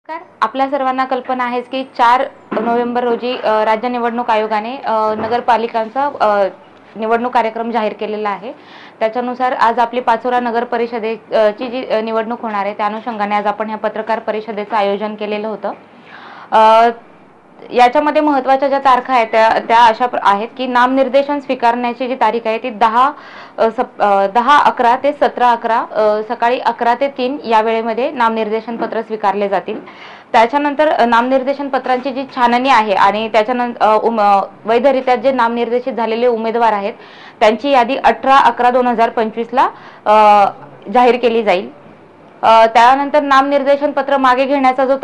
आपल्या सर्वांना कल्पना आहे की 4 नोव्हेंबर रोजी राज्य निवडणूक आयोगाने नगरपालिकांचा निवडणूक कार्यक्रम जाहीर केलेला आहे। त्याच्यानुसार आज आपली पाचोरा नगर परिषदेची जी निवडणूक होणार आहे त्या अनुषंगाने आज आपण ह्या पत्रकार परिषदेचं आयोजन केलेलं होतं। याच्यामध्ये महत्त्वाच्या ज्या तारखा आहेत त्या अशा आहेत की नामनिर्देशन स्वीकारण्याची जी तारीख आहे ती 10/11 ते 17/11 सकाळी 11 ते 3 या वेळेमध्ये नामनिर्देशन पत्र स्वीकारले जातील। त्याच्यानंतर नामनिर्देशन पत्रांची जी छाननी आहे आणि त्याच्यानंतर वैधरित्या जे नामनिर्देशित झालेले उमेदवार आहेत त्यांची यादी 18/11/2025 ला जाहीर केली जाईल। त्यानंतर नामनिर्देशन पत्र मागे घेण्याचा जो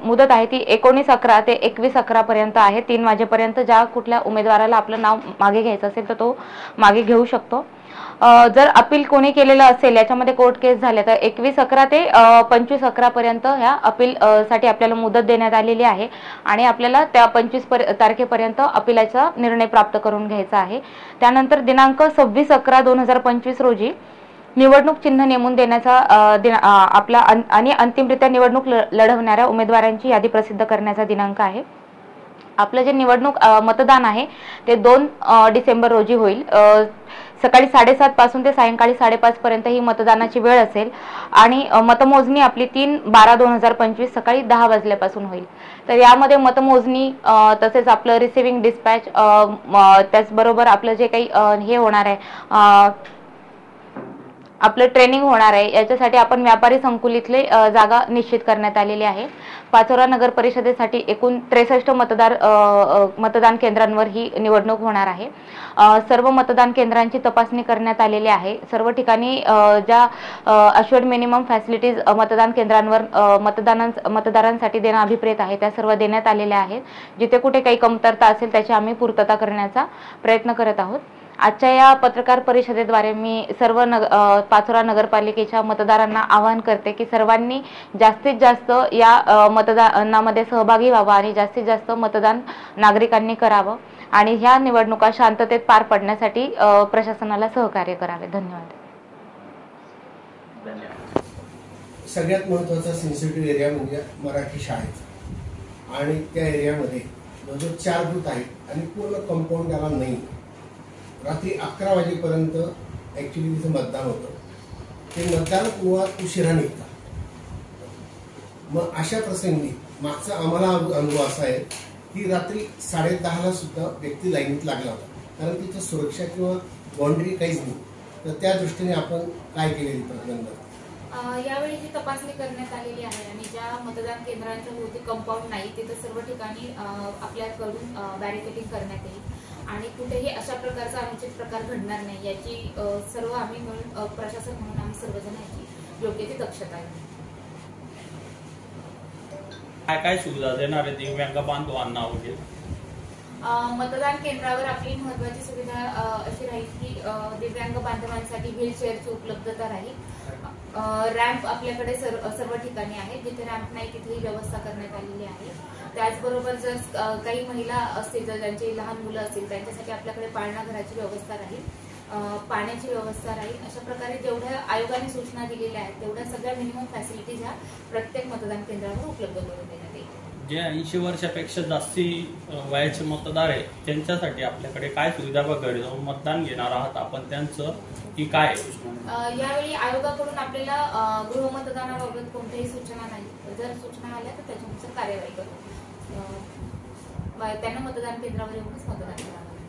मुदत आहे ती 19/11 ते 21/11 पर्यंत आहे। 3 वाजेपर्यंत ज्या कुठल्या उमेदवाराला आपलं नाव मागे घ्यायचं असेल तर तो मागे घेऊ शकतो। जर अपील कोणी केलेलं असेल याच्यामध्ये कोर्ट केस झाले तर 21/11 ते 25/11 पर्यंत ह्या अपील साठी आपल्याला मुदत देण्यात आलेली आहे आणि आपल्याला त्या 25 तारखेपर्यंत अपीलाचा निर्णय प्राप्त करून घ्यायचा आहे। त्यानंतर दिनांक 26/11/2025 रोजी निवडणूक चिन्ह नेमून देण्याचा आपला आणि अंतिमरित्या निवडणूक लढवणाऱ्या उमेदवारांची यादी प्रसिद्ध करण्याचा दिनांक आहे। आपलं जे निवडणूक मतदान आहे ते 2 डिसेंबर रोजी होईल। सकाळी 7:30 पासून ते सायंकाळी 5:30 पर्यंत ही मतदानाची वेळ असेल आणि मतमोजणी आपली 3/12/2025 सकाळी 10 वाजल्यापासून होईल। तर यामध्ये मतमोजणी तसेच आपलं रिसिव्हिंग डिस्पॅच त्याचबरोबर आपलं जे काही हे होणार आहे आपलं ट्रेनिंग होणार आहे याच्यासाठी आपण व्यापारी संकुलीतले जागा निश्चित करण्यात आलेली आहे। पाचोरा नगर परिषदेसाठी एकूण 63 मतदान केंद्रांवर ही निवडणूक होणार आहे। सर्व मतदान केंद्रांची तपासणी करण्यात आलेली आहे। सर्व ठिकाणी ज्या अश्युअर्ड मिनिमम फॅसिलिटीज मतदान केंद्रांवर मतदारांसाठी देणं अभिप्रेत आहे त्या सर्व देण्यात आलेल्या आहेत। जिथे कुठे काही कमतरता असेल त्याची आम्ही पूर्तता करण्याचा प्रयत्न करत आहोत। आजच्या या पत्रकार परिषदेद्वारे मी सर्व पाचोरा नगरपालिकेच्या मतदारांना आवाहन करते की सर्वांनी जास्तीत जास्त या मतदानामध्ये सहभागी व्हावं आणि जास्तीत जास्त मतदान नागरिकांनी करावं आणि ह्या निवडणुका शांततेत पार पडण्यासाठी प्रशासनाला सहकार्य करावे। धन्यवाद। सगळ्यात महत्त्वाचा सेन्सिटिव्ह एरिया म्हणजे मराठी शाळेत आणि त्या एरियामध्ये जवळजवळ 4 बूथ आहेत आणि पूर्ण कंपाऊंड त्याला नाही। रात्री 11 वाजेपर्यंत ॲक्च्युली तिथं मतदान होतं। ते मतदान मुळात उशिरा निघतात। मग अशा प्रसंगी मागचा आम्हाला अनुभव असा आहे की रात्री 10:30ला सुद्धा व्यक्ती लाईनीत लागला होता कारण तिथं सुरक्षा किंवा बाउंड्री काहीच नाही। तर त्या दृष्टीने आपण काय केलेली प्रबंध यावेळी जी तपासणी करण्यात आलेली आहे आणि ज्या मतदान केंद्रांच्या भोवती कंपाऊंड नाही तिथे सर्व ठिकाणी आपल्याकडून बॅरिकेडिंग करण्यात येईल आणि कुठेही अशा प्रकारचा अनुचित प्रकार घडणार नाही याची सर्व आम्ही मिळून प्रशासन म्हणून आम्ही सर्वजण याची योग्य ती दक्षता घेऊ। काय सुविधा देणार आहे दिव्यांग बांधवांना वगैरे? मतदान केंद्रावर आपली महत्त्वाची सुविधा अशी राहील की दिव्यांग बांधवांसाठी व्हीलचेअरची उपलब्धता राहील। रॅम्प आपल्याकडे सर्व ठिकाणी आहे। जिथे रॅम्प नाही तिथेही व्यवस्था करण्यात आलेली आहे। त्याचबरोबर जर काही महिला असतील जर ज्यांची लहान मुलं असतील त्यांच्यासाठी आपल्याकडे पाळणाघराची व्यवस्था राहील, पाण्याची व्यवस्था राहील। अशा प्रकारे जेवढ्या आयोगाने सूचना दिलेल्या आहेत तेवढ्या सगळ्या मिनिमम फॅसिलिटीज ह्या प्रत्येक मतदान केंद्रावर उपलब्ध करून देण्यात येईल। जे 80 वर्षापेक्षा जास्ती वयाचे मतदार आहेत त्यांच्यासाठी आपल्याकडे काय सुविधा वगैरे मतदान घेणार आहात आपण त्यांचं की काय? यावेळी आयोगाकडून आपल्याला गृहमतदानाबाबत कोणत्याही सूचना नाही। जर सूचना आल्या तर त्याच्यानुसार कार्यवाही करू। त्यांना मतदान केंद्रावर येऊनच मतदान करावं।